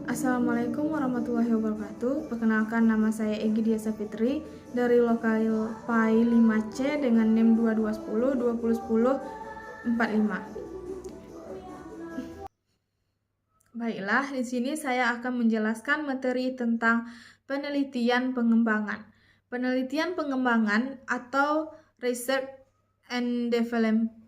Assalamualaikum warahmatullahi wabarakatuh. Perkenalkan, nama saya Egy Dia Safitri dari lokal PAI 5C dengan NIM 2210 2010 45. Baiklah, di sini saya akan menjelaskan materi tentang penelitian pengembangan. Penelitian pengembangan atau research and development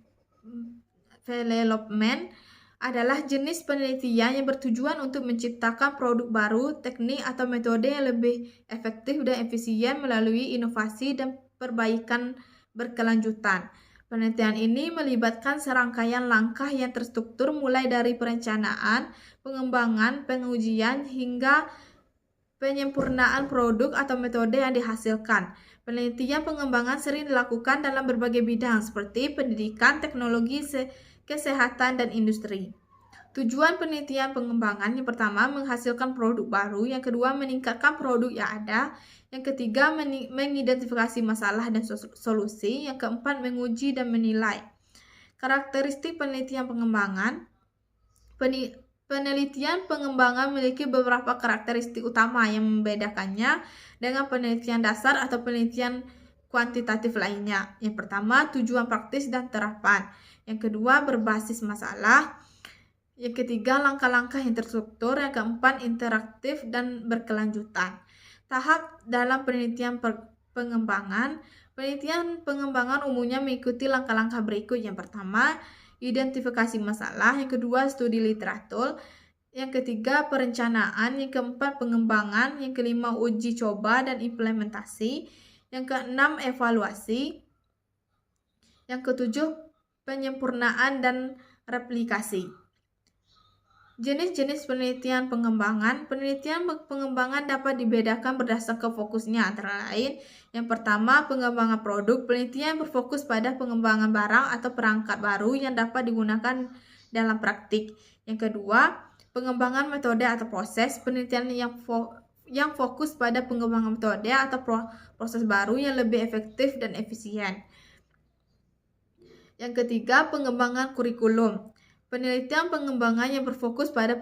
adalah jenis penelitian yang bertujuan untuk menciptakan produk baru, teknik atau metode yang lebih efektif dan efisien melalui inovasi dan perbaikan berkelanjutan. Penelitian ini melibatkan serangkaian langkah yang terstruktur mulai dari perencanaan, pengembangan, pengujian, hingga penyempurnaan produk atau metode yang dihasilkan. Penelitian pengembangan sering dilakukan dalam berbagai bidang seperti pendidikan, teknologi, kesehatan, dan industri. Tujuan penelitian pengembangan yang pertama menghasilkan produk baru, yang kedua meningkatkan produk yang ada, yang ketiga mengidentifikasi masalah dan solusi, yang keempat menguji dan menilai. Karakteristik penelitian pengembangan. Penelitian pengembangan memiliki beberapa karakteristik utama yang membedakannya dengan penelitian dasar atau penelitian kuantitatif lainnya. Yang pertama, tujuan praktis dan terapan. Yang kedua, berbasis masalah. Yang ketiga, langkah-langkah yang terstruktur. Yang keempat, interaktif dan berkelanjutan. Tahap dalam penelitian pengembangan. Penelitian pengembangan umumnya mengikuti langkah-langkah berikut. Yang pertama, identifikasi masalah. Yang kedua, studi literatur. Yang ketiga, perencanaan. Yang keempat, pengembangan. Yang kelima, uji coba dan implementasi. Yang keenam, evaluasi. Yang ketujuh, penyempurnaan dan replikasi. Jenis-jenis penelitian pengembangan. Penelitian pengembangan dapat dibedakan berdasarkan fokusnya, antara lain yang pertama, pengembangan produk. Penelitian berfokus pada pengembangan barang atau perangkat baru yang dapat digunakan dalam praktik. Yang kedua, pengembangan metode atau proses. Penelitian yang fokus pada pengembangan metode atau proses baru yang lebih efektif dan efisien. Yang ketiga, pengembangan kurikulum. Penelitian pengembangan yang berfokus pada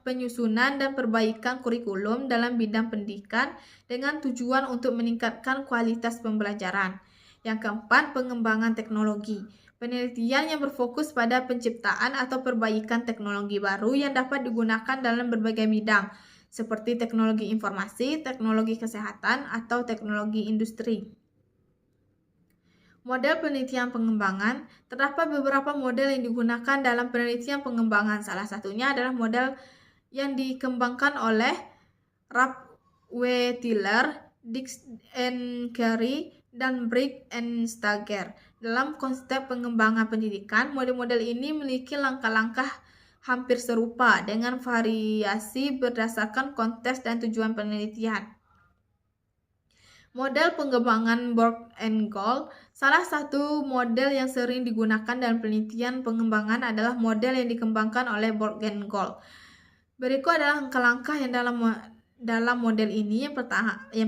penyusunan dan perbaikan kurikulum dalam bidang pendidikan dengan tujuan untuk meningkatkan kualitas pembelajaran. Yang keempat, pengembangan teknologi. Penelitian yang berfokus pada penciptaan atau perbaikan teknologi baru yang dapat digunakan dalam berbagai bidang, seperti teknologi informasi, teknologi kesehatan, atau teknologi industri. Model penelitian pengembangan. Terdapat beberapa model yang digunakan dalam penelitian pengembangan. Salah satunya adalah model yang dikembangkan oleh Rapp, Tiller, Dix and Carey, dan Brick and Stager. Dalam konsep pengembangan pendidikan, model-model ini memiliki langkah-langkah hampir serupa dengan variasi berdasarkan konteks dan tujuan penelitian. Model pengembangan Borg and Gold. Salah satu model yang sering digunakan dalam penelitian pengembangan adalah model yang dikembangkan oleh Borg and Gold. Berikut adalah langkah-langkah yang dalam model ini. Yang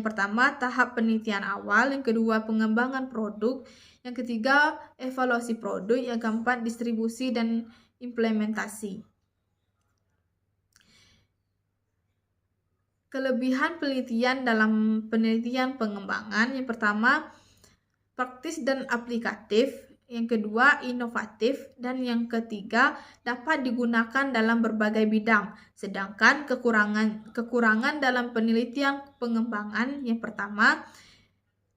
pertama, tahap penelitian awal. Yang kedua, pengembangan produk. Yang ketiga, evaluasi produk. Yang keempat, distribusi dan implementasi. Kelebihan penelitian dalam penelitian pengembangan. Yang pertama, praktis dan aplikatif. Yang kedua, inovatif. Dan yang ketiga, dapat digunakan dalam berbagai bidang. Sedangkan kekurangan dalam penelitian pengembangan, yang pertama,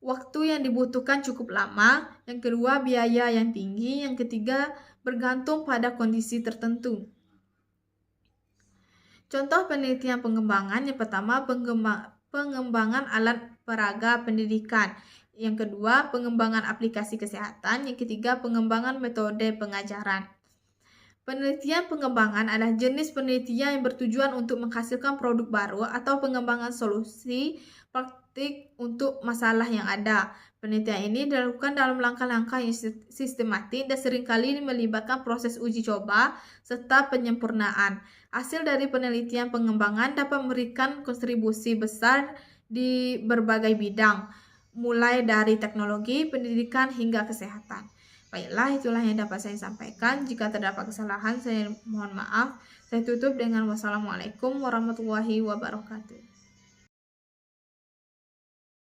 waktu yang dibutuhkan cukup lama. Yang kedua, biaya yang tinggi. Yang ketiga, bergantung pada kondisi tertentu. Contoh penelitian pengembangan. Yang pertama, pengembangan alat peraga pendidikan. Yang kedua, pengembangan aplikasi kesehatan. Yang ketiga, pengembangan metode pengajaran. Penelitian pengembangan adalah jenis penelitian yang bertujuan untuk menghasilkan produk baru atau pengembangan solusi praktik untuk masalah yang ada. Penelitian ini dilakukan dalam langkah-langkah yang sistematik dan seringkali melibatkan proses uji coba serta penyempurnaan. Hasil dari penelitian pengembangan dapat memberikan kontribusi besar di berbagai bidang, mulai dari teknologi, pendidikan, hingga kesehatan. Baiklah, itulah yang dapat saya sampaikan. Jika terdapat kesalahan, saya mohon maaf. Saya tutup dengan wassalamualaikum warahmatullahi wabarakatuh.